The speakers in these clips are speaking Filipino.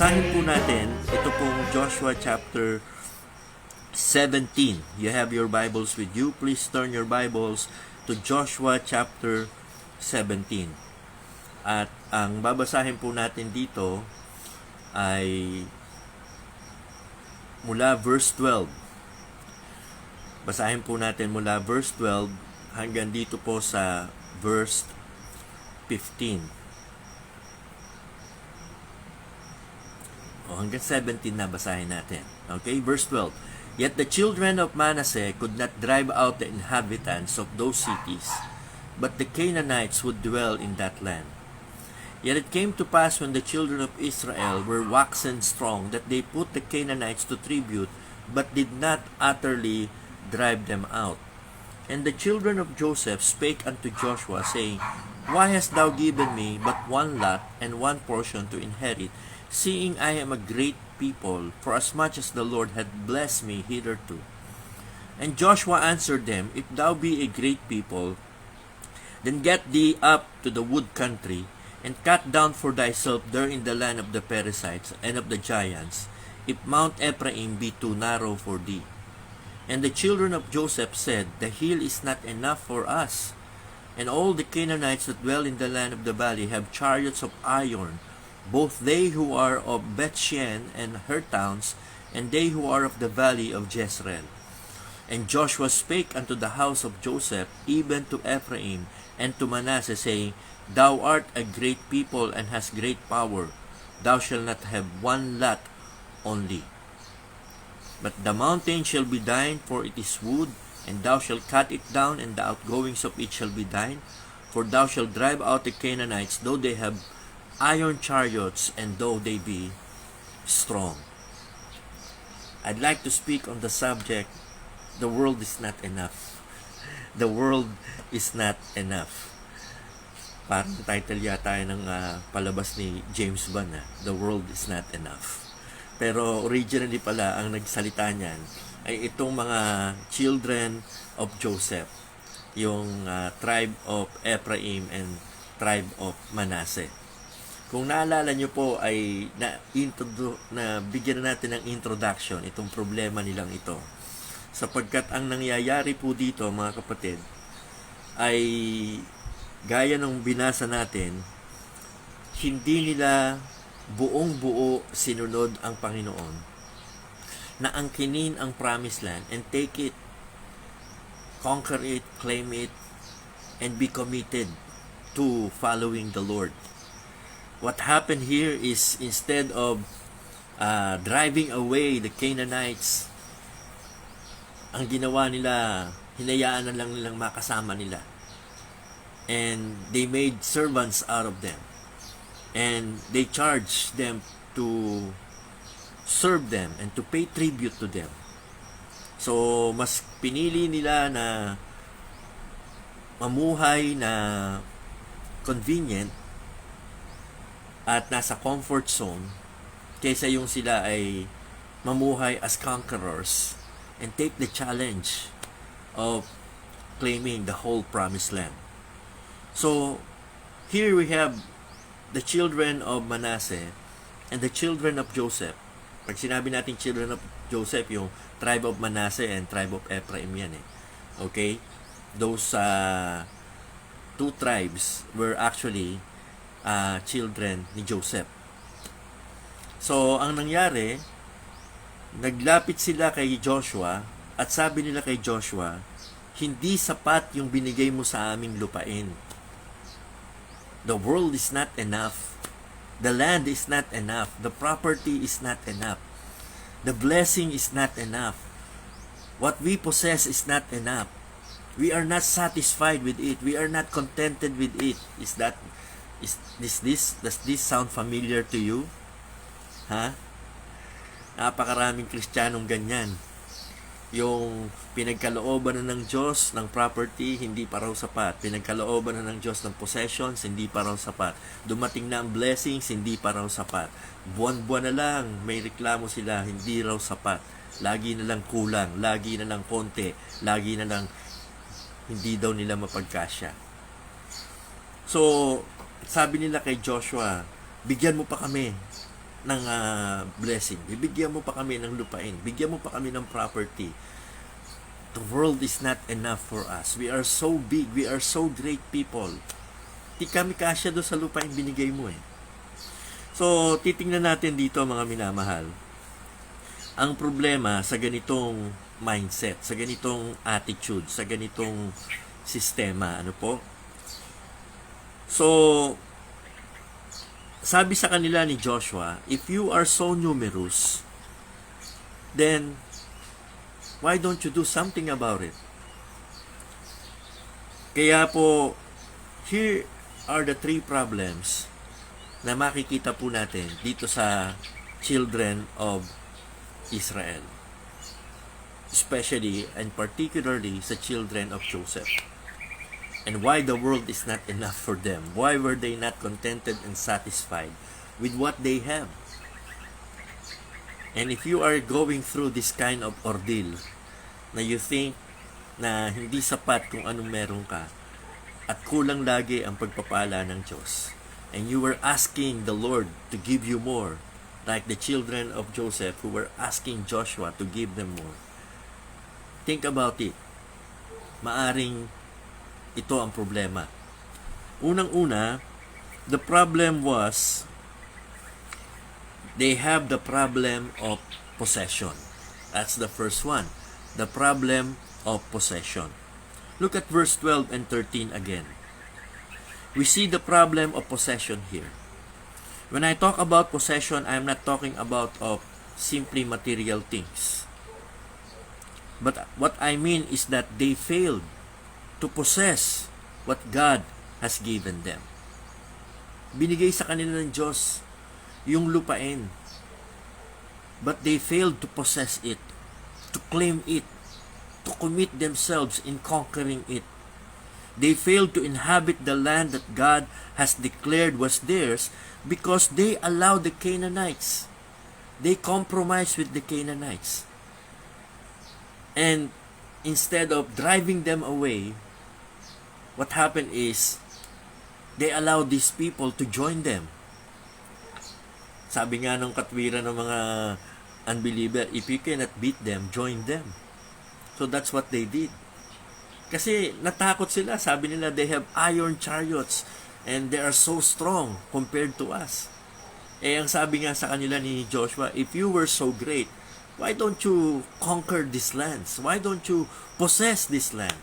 Basahin po natin, ito pong Joshua chapter 17. You have your Bibles with you. Please turn your Bibles to Joshua chapter 17. At ang babasahin po natin dito ay mula verse 12. Basahin po natin mula verse 12 hanggang dito po sa verse 15. Hanggang 17 na basahin natin. Okay, verse 12. Yet the children of Manasseh could not drive out the inhabitants of those cities, but the Canaanites would dwell in that land. Yet it came to pass when the children of Israel were waxen strong that they put the Canaanites to tribute, but did not utterly drive them out. And the children of Joseph spake unto Joshua, saying, Why hast thou given me but one lot and one portion to inherit, seeing I am a great people, for as much as the Lord hath blessed me hitherto? And Joshua answered them, If thou be a great people, then get thee up to the wood country, and cut down for thyself there in the land of the Perizzites and of the giants, if Mount Ephraim be too narrow for thee. And the children of Joseph said, The hill is not enough for us, and all the Canaanites that dwell in the land of the valley have chariots of iron, both they who are of Bethshean and her towns, and they who are of the valley of Jezreel. And Joshua spake unto the house of Joseph, even to Ephraim and to Manasseh, saying, Thou art a great people and hast great power. Thou shalt not have one lot only. But the mountain shall be thine, for it is wood, and thou shalt cut it down, and the outgoings of it shall be thine. For thou shalt drive out the Canaanites, though they have iron chariots, and though they be strong. I'd like to speak on the subject, the world is not enough. The world is not enough. Parang title yata ng palabas ni James Bond, The World is Not Enough. Pero originally pala, ang nagsalita niyan ay itong mga children of Joseph, yung tribe of Ephraim and tribe of Manasseh. Kung naalala nyo po ay na bigyan natin ng introduction itong problema nilang ito. Sapagkat ang nangyayari po dito, mga kapatid, ay gaya ng binasa natin, hindi nila buong buo sinunod ang Panginoon na angkinin ang promised land and take it, conquer it, claim it, and be committed to following the Lord. What happened here is, instead of driving away the Canaanites, ang ginawa nila, hinayaan na lang nilang makasama nila. And they made servants out of them. And they charged them to serve them and to pay tribute to them. So, mas pinili nila na mamuhay na convenient at nasa comfort zone kaysa yung sila ay mamuhay as conquerors and take the challenge of claiming the whole promised land. So, here we have the children of Manasseh and the children of Joseph. Pag sinabi natin children of Joseph, yung tribe of Manasseh and tribe of Ephraim yan eh. Okay? Those two tribes were actually children ni Joseph. So, ang nangyari, naglapit sila kay Joshua at sabi nila kay Joshua, hindi sapat yung binigay mo sa aming lupain. The world is not enough. The land is not enough. The property is not enough. The blessing is not enough. What we possess is not enough. We are not satisfied with it. We are not contented with it. Does this sound familiar to you? Napakaraming Kristiyanong ganyan. Yung pinagkalooban na ng Diyos ng property, hindi pa raw sapat. Pinagkalooban na ng Diyos ng possessions, hindi pa raw sapat. Dumating na ang blessings, hindi pa raw sapat. Buwan-buwan na lang, may reklamo sila, hindi raw sapat. Lagi na lang kulang, lagi na lang konti, lagi na lang hindi daw nila mapagkasya. So, sabi nila kay Joshua, bigyan mo pa kami. blessing. Bibigyan mo pa kami ng lupain. Bigyan mo pa kami ng property. The world is not enough for us. We are so big. We are so great people. Di kami kasya doon sa lupain binigay mo eh. So, titingnan natin dito mga minamahal. Ang problema sa ganitong mindset, sa ganitong attitude, sa ganitong sistema, ano po? So, sabi sa kanila ni Joshua, if you are so numerous, then why don't you do something about it? Kaya po, here are the 3 problems na makikita po natin dito sa children of Israel. Especially and particularly sa children of Joseph. And why the world is not enough for them. Why were they not contented and satisfied with what they have? And if you are going through this kind of ordeal, na you think na hindi sapat kung anong meron ka, at kulang lagi ang pagpapala ng Diyos, and you were asking the Lord to give you more, like the children of Joseph who were asking Joshua to give them more, think about it. Maaring ito ang problema. Unang-una, the problem was they have the problem of possession. That's the first one. The problem of possession. Look at verse 12 and 13 again. We see the problem of possession here. When I talk about possession, I'm not talking about of simply material things. But what I mean is that they failed to possess what God has given them. Binigay sa kanila ng Diyos yung lupain. But they failed to possess it, to claim it, to commit themselves in conquering it. They failed to inhabit the land that God has declared was theirs because they allowed the Canaanites. They compromised with the Canaanites. And instead of driving them away, what happened is they allowed these people to join them. Sabi nga ng katwiran ng mga unbeliever, if you cannot beat them, join them. So that's what they did. Kasi natakot sila. Sabi nila, they have iron chariots and they are so strong compared to us. Eh, ang sabi nga sa kanila ni Joshua, if you were so great, why don't you conquer these lands? Why don't you possess this land?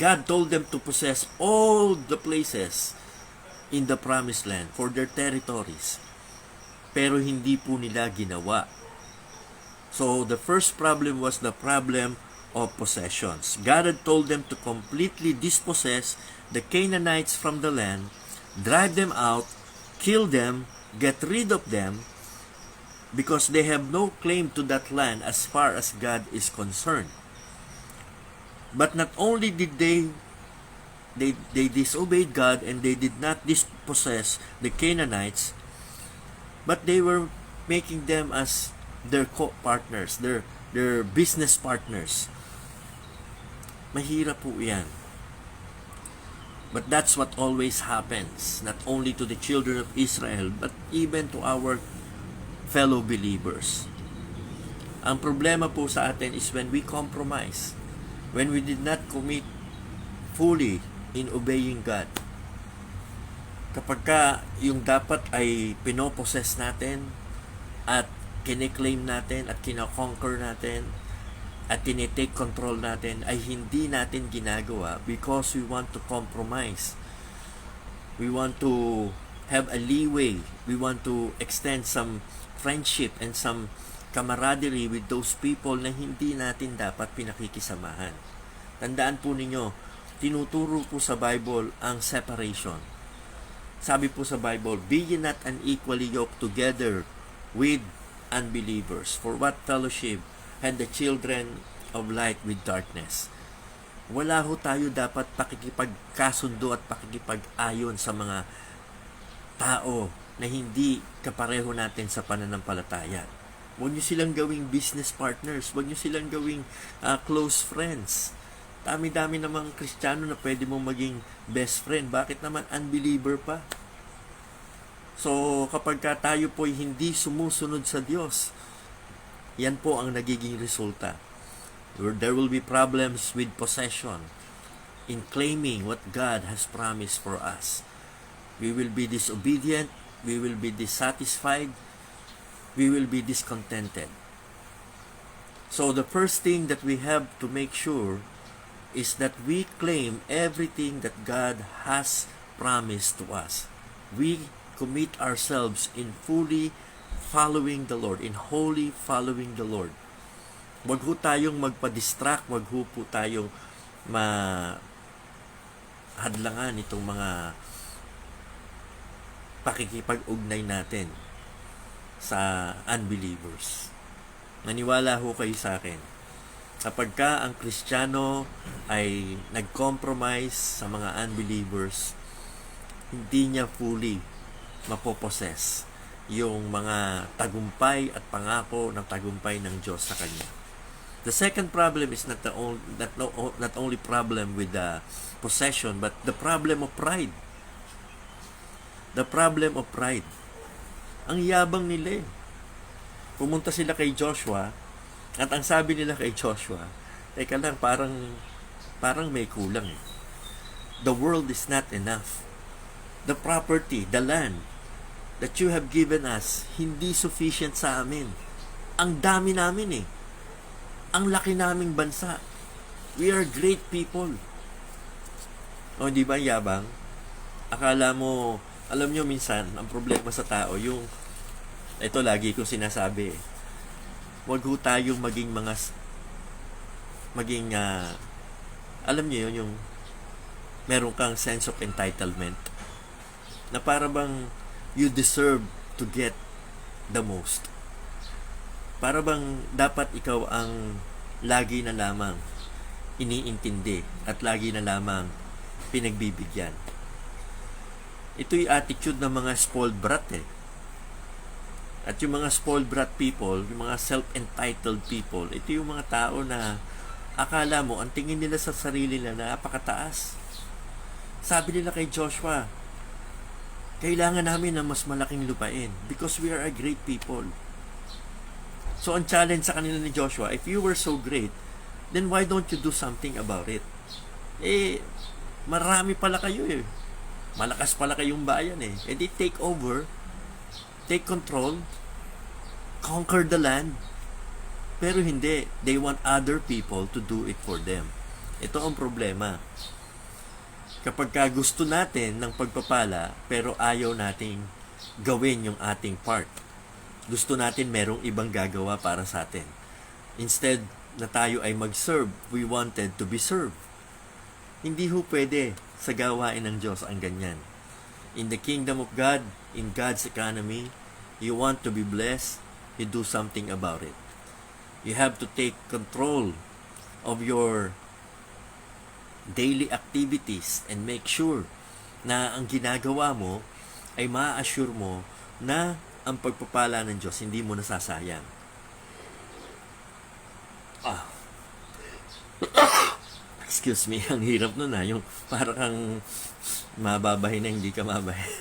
God told them to possess all the places in the promised land for their territories. Pero hindi po nila ginawa. So the first problem was the problem of possessions. God had told them to completely dispossess the Canaanites from the land, drive them out, kill them, get rid of them, because they have no claim to that land as far as God is concerned. But not only did they disobeyed God and they did not dispossess the Canaanites, but they were making them as their co-partners, their business partners. Mahirap po yan. But that's what always happens, not only to the children of Israel, but even to our fellow believers. Ang problema po sa atin is when we compromise, when we did not commit fully in obeying God. Kapag ka yung dapat ay pinoposes natin at kine-claim natin at kina-conquer natin at tinitake control natin ay hindi natin ginagawa because we want to compromise. We want to have a leeway. We want to extend some friendship and some camaraderie with those people na hindi natin dapat pinakikisamahan. Tandaan po ninyo, tinuturo po sa Bible ang separation. Sabi po sa Bible, be ye not unequally yoked together with unbelievers. For what fellowship had the children of light with darkness? Wala ho tayo dapat pakikipagkasundo at pakikipag-ayon sa mga tao na hindi kapareho natin sa pananampalataya. Huwag nyo silang gawing business partners. Huwag nyo silang gawing close friends. Dami-dami namang Kristiyano na pwede mong maging best friend. Bakit naman unbeliever pa? So, kapag ka tayo po'y hindi sumusunod sa Diyos, yan po ang nagiging resulta. There will be problems with possession, in claiming what God has promised for us. We will be disobedient, we will be dissatisfied, we will be discontented. So the first thing that we have to make sure is that we claim everything that God has promised to us. We commit ourselves in fully following the Lord, in wholly following the Lord. Wag ho tayong magpa-distract, wag ho po tayong hadlangan itong mga pakikipag-ugnay natin sa unbelievers. Naniwala ho kayo sa akin. Kapag ka ang Kristiyano ay nag-compromise sa mga unbelievers, hindi niya fully mapoposes yung mga tagumpay at pangako ng tagumpay ng Diyos sa kanya. The second problem is not only problem with the possession, but the problem of pride. The problem of pride. Ang yabang nila eh. Pumunta sila kay Joshua, at ang sabi nila kay Joshua, teka lang, parang may kulang eh. The world is not enough. The property, the land that you have given us, hindi sufficient sa amin. Ang dami namin eh. Ang laki naming bansa. We are great people. O, di ba yabang? Akala mo, alam nyo minsan, ang problema sa tao, ito lagi kong sinasabi, wag ho tayong alam nyo yun, yung meron kang sense of entitlement, na para bang you deserve to get the most. Para bang dapat ikaw ang lagi na lamang iniintindi at lagi na lamang pinagbibigyan. Ito'y attitude ng mga spoiled brat eh. At yung mga spoiled brat people, yung mga self-entitled people, ito yung mga tao na akala mo, ang tingin nila sa sarili nila napakataas. Sabi nila kay Joshua, kailangan namin ng mas malaking lupain because we are a great people. So, ang challenge sa kanila ni Joshua, if you were so great, then why don't you do something about it? Eh, marami pala kayo eh. Malakas pala kayong bayan eh. E di take over, take control, conquer the land. Pero hindi. They want other people to do it for them. Ito ang problema. Kapag ka gusto natin ng pagpapala, pero ayaw nating gawin yung ating part. Gusto natin merong ibang gagawa para sa atin. Instead na tayo ay mag-serve, we wanted to be served. Hindi ho pwede sa gawain ng Diyos ang ganyan. In the kingdom of God, in God's economy, you want to be blessed, you do something about it. You have to take control of your daily activities and make sure na ang ginagawa mo ay ma-assure mo na ang pagpapala ng Diyos hindi mo nasasayang. Excuse me, ang hirap nun yung parang kang mababahin na hindi ka mabahin.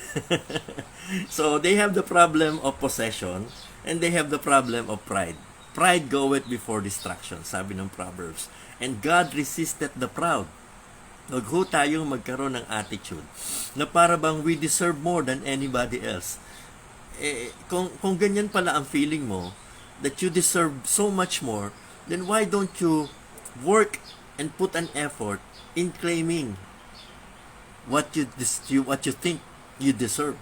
So, they have the problem of possession and they have the problem of pride. Pride goeth before destruction, sabi ng Proverbs. And God resisted the proud. Huwag ho tayong magkaroon ng attitude na para bang we deserve more than anybody else. Kung ganyan pala ang feeling mo, that you deserve so much more, then why don't you work and put an effort in claiming what you think you deserve?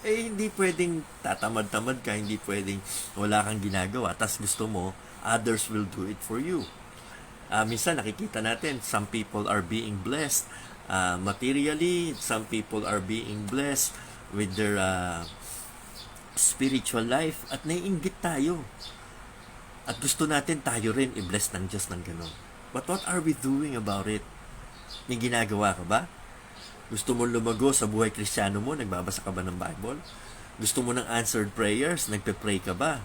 Hindi pwedeng tatamad-tamad ka, hindi pwedeng wala kang ginagawa, tas gusto mo, others will do it for you. Minsan nakikita natin, some people are being blessed materially, some people are being blessed with their spiritual life, at naiinggit tayo. At gusto natin tayo rin i-bless ng Diyos ng ganun. But what are we doing about it? May ginagawa ka ba? Gusto mo lumago sa buhay Kristiyano mo? Nagbabasa ka ba ng Bible? Gusto mo ng answered prayers? Nagpe-pray ka ba?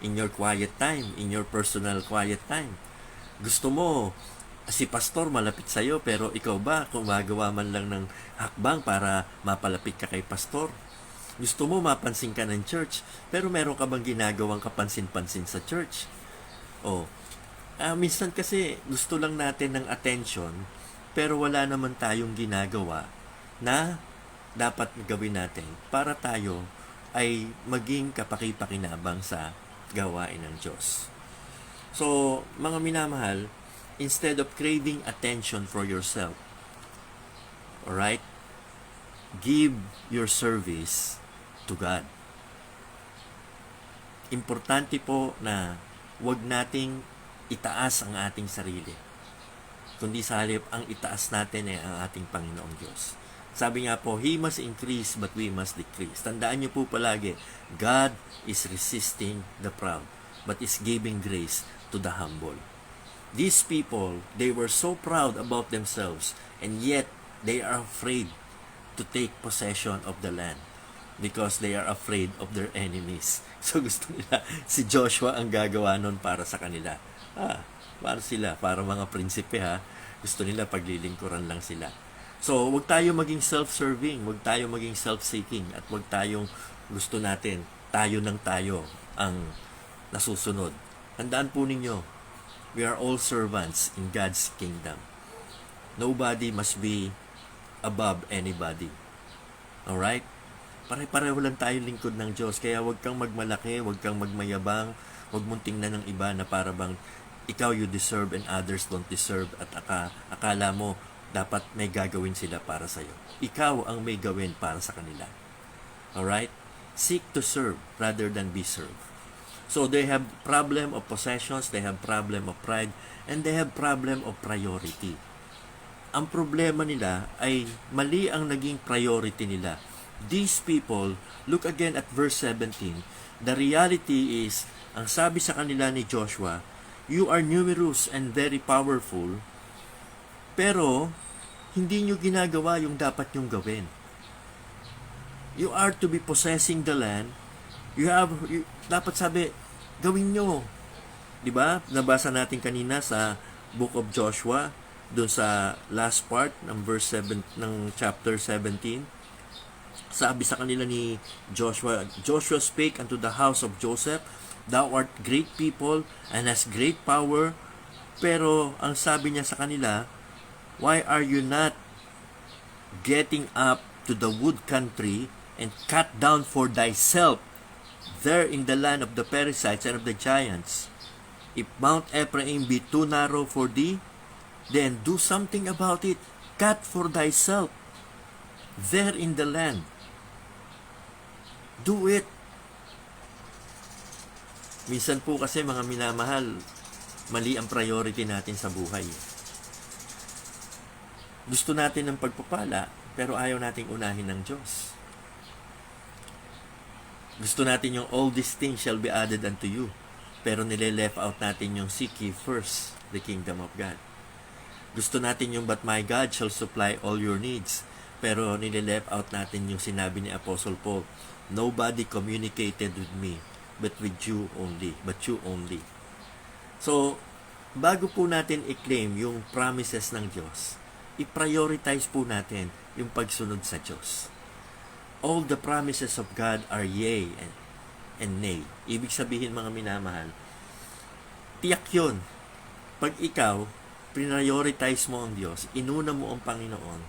In your quiet time, in your personal quiet time. Gusto mo si pastor malapit sa'yo, pero ikaw ba gumagawa man lang ng hakbang para mapalapit ka kay pastor? Gusto mo mapansin ka ng church, pero meron ka bang ginagawang kapansin-pansin sa church? O, minsan kasi gusto lang natin ng attention, pero wala naman tayong ginagawa na dapat gawin natin para tayo ay maging kapaki-pakinabang sa gawain ng Diyos. So, mga minamahal, instead of craving attention for yourself, alright, give your service to God. Importante po na wag nating itaas ang ating sarili, kundi sa halip ang itaas natin ay ang ating Panginoong Diyos. Sabi nga po, He must increase but we must decrease. Tandaan niyo po palagi, God is resisting the proud but is giving grace to the humble. These people, they were so proud about themselves and yet they are afraid to take possession of the land because they are afraid of their enemies. So gusto nila si Joshua ang gagawa nun para sa kanila. Para sila, para mga prinsipe ha. Gusto nila paglilingkuran lang sila. So, wag tayo maging self-serving, wag tayo maging self-seeking, at wag tayong gusto natin, tayo ng tayo ang nasusunod. Tandaan po ninyo, we are all servants in God's kingdom. Nobody must be above anybody. Alright? Pare-pareho lang tayo lingkod ng Diyos. Kaya wag kang magmalaki, wag kang magmayabang, wag mong tingnan ng iba na para bang ikaw you deserve and others don't deserve at akala mo dapat may gagawin sila para sa'yo. Ikaw ang may gawin para sa kanila. Alright? Seek to serve rather than be served. So they have problem of possessions, they have problem of pride, and they have problem of priority. Ang problema nila ay mali ang naging priority nila. These people, look again at verse 17, the reality is, ang sabi sa kanila ni Joshua, you are numerous and very powerful, pero hindi nyo ginagawa yung dapat nyong gawin. You are to be possessing the land. Dapat sabi, gawin nyo. Diba? Nabasa natin kanina sa Book of Joshua, doon sa last part ng verse 7 ng chapter 17. Sabi sa kanila ni Joshua, Joshua spake unto the house of Joseph, thou art great people and hast great power. Pero ang sabi niya sa kanila, why are you not getting up to the wood country and cut down for thyself there in the land of the Perizzites and of the giants? If Mount Ephraim be too narrow for thee, then do something about it. Cut for thyself there in the land. Do it. Minsan po kasi mga minamahal, mali ang priority natin sa buhay. Gusto natin ng pagpapala, pero ayaw nating unahin ng Diyos. Gusto natin yung all these things shall be added unto you, pero nile-left out natin yung seek ye first the kingdom of God. Gusto natin yung but my God shall supply all your needs, pero nile-left out natin yung sinabi ni Apostle Paul, nobody communicated with me but with you only, but you only. So, bago po natin i-claim yung promises ng Diyos, i-prioritize po natin yung pagsunod sa Diyos. All the promises of God are yea and nay. Ibig sabihin mga minamahal, tiyak yun. Pag ikaw, prioritize mo ang Diyos, inuna mo ang Panginoon,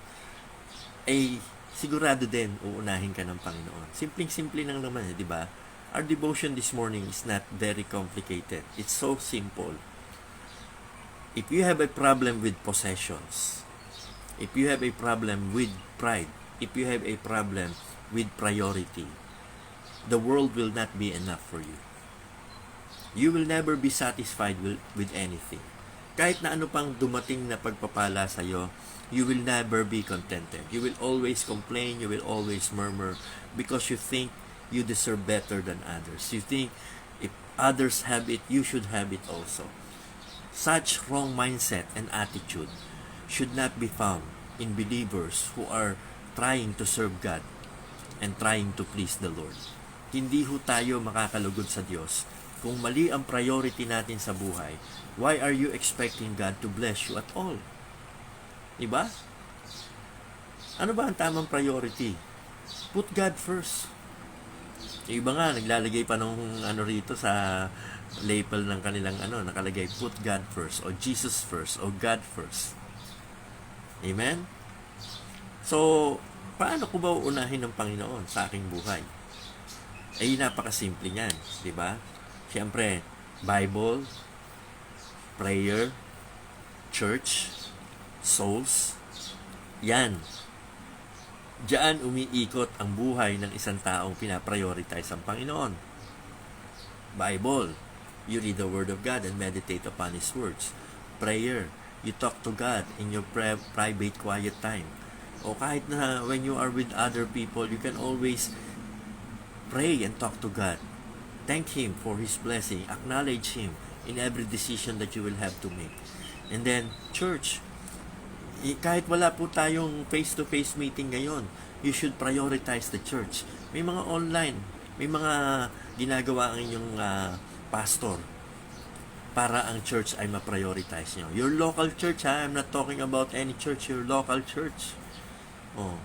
ay sigurado din uunahin ka ng Panginoon. Simpleng-simple lang naman, di ba? Our devotion this morning is not very complicated. It's so simple. If you have a problem with possessions, if you have a problem with pride, if you have a problem with priority, the world will not be enough for you. You will never be satisfied with anything. Kahit na ano pang dumating na pagpapala sa iyo, you will never be contented. You will always complain, you will always murmur, because you think you deserve better than others. You think if others have it, you should have it also. Such wrong mindset and attitude should not be found in believers who are trying to serve God and trying to please the Lord. Hindi ho tayo makakalugod sa Diyos kung mali ang priority natin sa buhay. Why are you expecting God to bless you at all? Diba? Ano ba ang tamang priority? Put God first. Yung iba nga, naglalagay pa nung ano rito sa label ng kanilang nakalagay, put God first, o Jesus first, o God first. Amen? So, paano ko ba uunahin ng Panginoon sa aking buhay? Ay, napakasimple niyan, di ba? Siyempre, Bible, prayer, church, souls, yan. Diyan umiikot ang buhay ng isang taong pinaprioritize ang Panginoon. Bible, you read the Word of God and meditate upon His words. Prayer, you talk to God in your private quiet time. O kahit na when you are with other people, you can always pray and talk to God. Thank Him for His blessing. Acknowledge Him in every decision that you will have to make. And then, church, kahit wala po tayong face-to-face meeting ngayon, you should prioritize the church. May mga online, may mga ginagawa ang inyong pastor para ang church ay ma-prioritize nyo. Your local church, ha? I'm not talking about any church, your local church. Oh.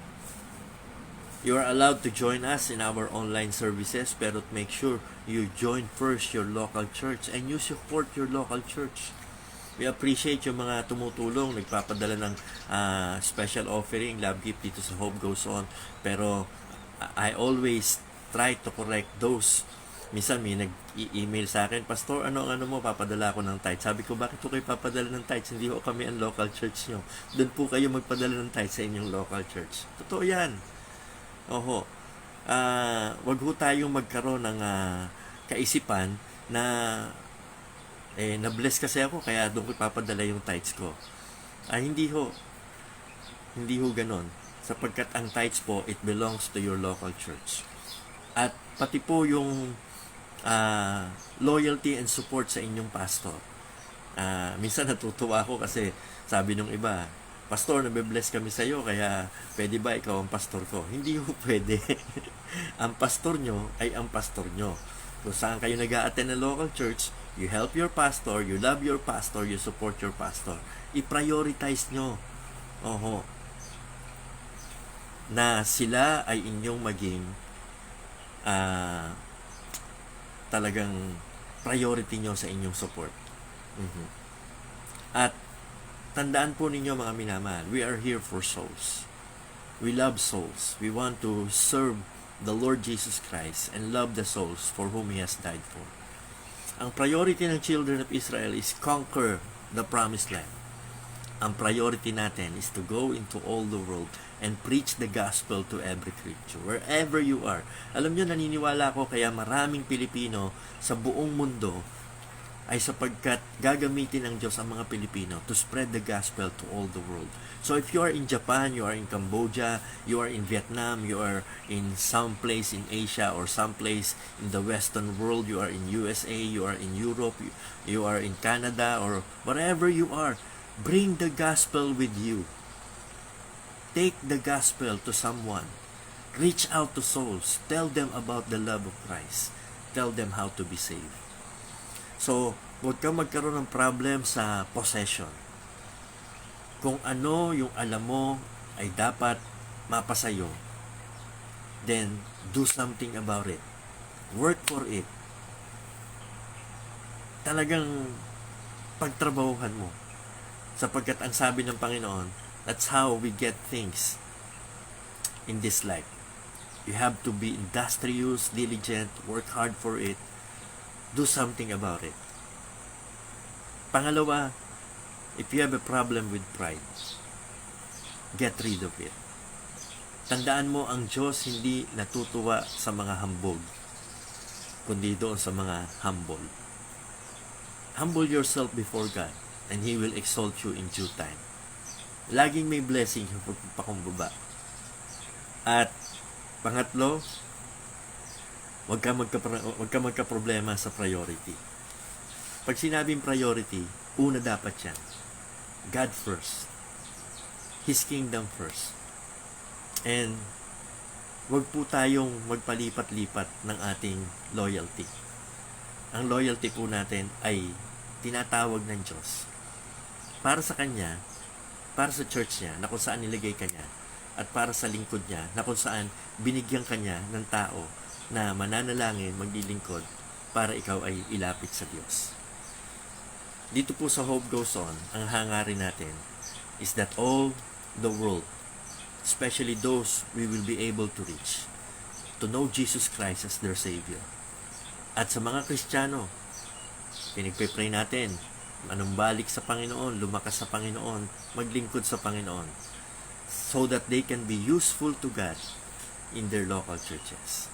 You are allowed to join us in our online services, pero make sure you join first your local church and you support your local church. We appreciate yung mga tumutulong, nagpapadala ng special offering, love gift dito sa Hope Goes On. Pero I always try to correct those. Minsan may nag-email sa akin, Pastor, ano mo, papadala ako ng tithes. Sabi ko, bakit po kayo papadala ng tithes? Hindi ko kami ang local church nyo. Doon po kayo magpadala ng tithes sa inyong local church. Totoo yan. Oho. Wag ho tayong magkaroon ng kaisipan na na-bless kasi ako kaya doon ko ipapadala yung tithes ko. Hindi ho. Hindi ho ganon. Sapagkat ang tithes po, it belongs to your local church. At pati po yung loyalty and support sa inyong pastor. Minsan natutuwa ako kasi sabi nung iba, Pastor, nabe-bless kami sa iyo, kaya pwede ba ikaw ang pastor ko? Hindi ho pwede. Ang pastor nyo ay ang pastor nyo. Kung saan kayo nag-a-attend ng local church, you help your pastor, you love your pastor, you support your pastor. I-prioritize nyo. Oho. Na sila ay inyong maging talagang priority nyo sa inyong support. At tandaan po ninyo mga minamahal, we are here for souls. We love souls. We want to serve the Lord Jesus Christ and love the souls for whom He has died for. Ang priority ng children of Israel is conquer the promised land. Ang priority natin is to go into all the world and preach the gospel to every creature, wherever you are. Alam nyo, naniniwala ko kaya maraming Pilipino sa buong mundo ay sapagkat gagamitin ng Diyos ang mga Pilipino to spread the gospel to all the world. So if you are in Japan, you are in Cambodia, you are in Vietnam, you are in some place in Asia or some place in the Western world, you are in USA, you are in Europe, you are in Canada, or wherever you are, bring the gospel with you. Take the gospel to someone. Reach out to souls. Tell them about the love of Christ. Tell them how to be saved. So, huwag kang magkaroon ng problem sa possession. Kung ano yung alam mo ay dapat mapasayo, then do something about it. Work for it. Talagang pagtrabahuhan mo. Sapagkat ang sabi ng Panginoon, that's how we get things in this life. You have to be industrious, diligent, work hard for it, do something about it. Pangalawa, if you have a problem with pride, get rid of it. Tandaan mo, ang Diyos hindi natutuwa sa mga hambog, kundi doon sa mga humble. Humble yourself before God, and He will exalt you in due time. Laging may blessing yung pagpapakumbaba. At pangatlo, huwag ka magka-problema sa priority. Pag sinabing priority, una dapat yan. God first. His kingdom first. And huwag po tayong magpalipat-lipat ng ating loyalty. Ang loyalty po natin ay tinatawag ng Diyos para sa Kanya, para sa church niya, na kung saan nilagay Kanya, at para sa lingkod niya, na kung saan binigyan Kanya ng tao na mananalangin, maglilingkod para ikaw ay ilapit sa Diyos. Dito po sa Hope Goes On, ang hangarin natin is that all the world, especially those we will be able to reach, to know Jesus Christ as their Savior. At sa mga Kristiyano, pinagpipray natin, manumbalik sa Panginoon, lumakas sa Panginoon, maglingkod sa Panginoon, so that they can be useful to God in their local churches.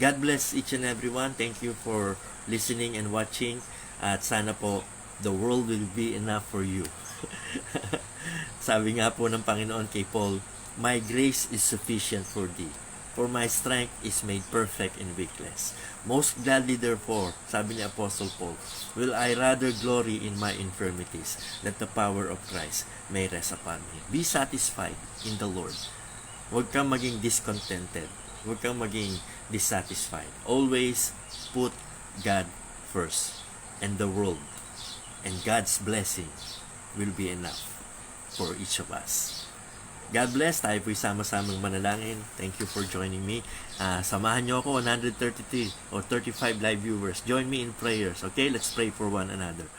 God bless each and everyone. Thank you for listening and watching. At sana po, the world will be enough for you. Sabi nga po ng Panginoon kay Paul, my grace is sufficient for thee, for my strength is made perfect in weakness. Most gladly therefore, sabi ni Apostle Paul, will I rather glory in my infirmities, that the power of Christ may rest upon me. Be satisfied in the Lord. Huwag kang maging discontented. Huwag kang maging dissatisfied. Always put God first and the world, and God's blessing will be enough for each of us. God bless. Tayo po'y sama-samang manalangin. Thank you for joining me. Samahan nyo ako, 133 or 35 live viewers. Join me in prayers. Okay? Let's pray for one another.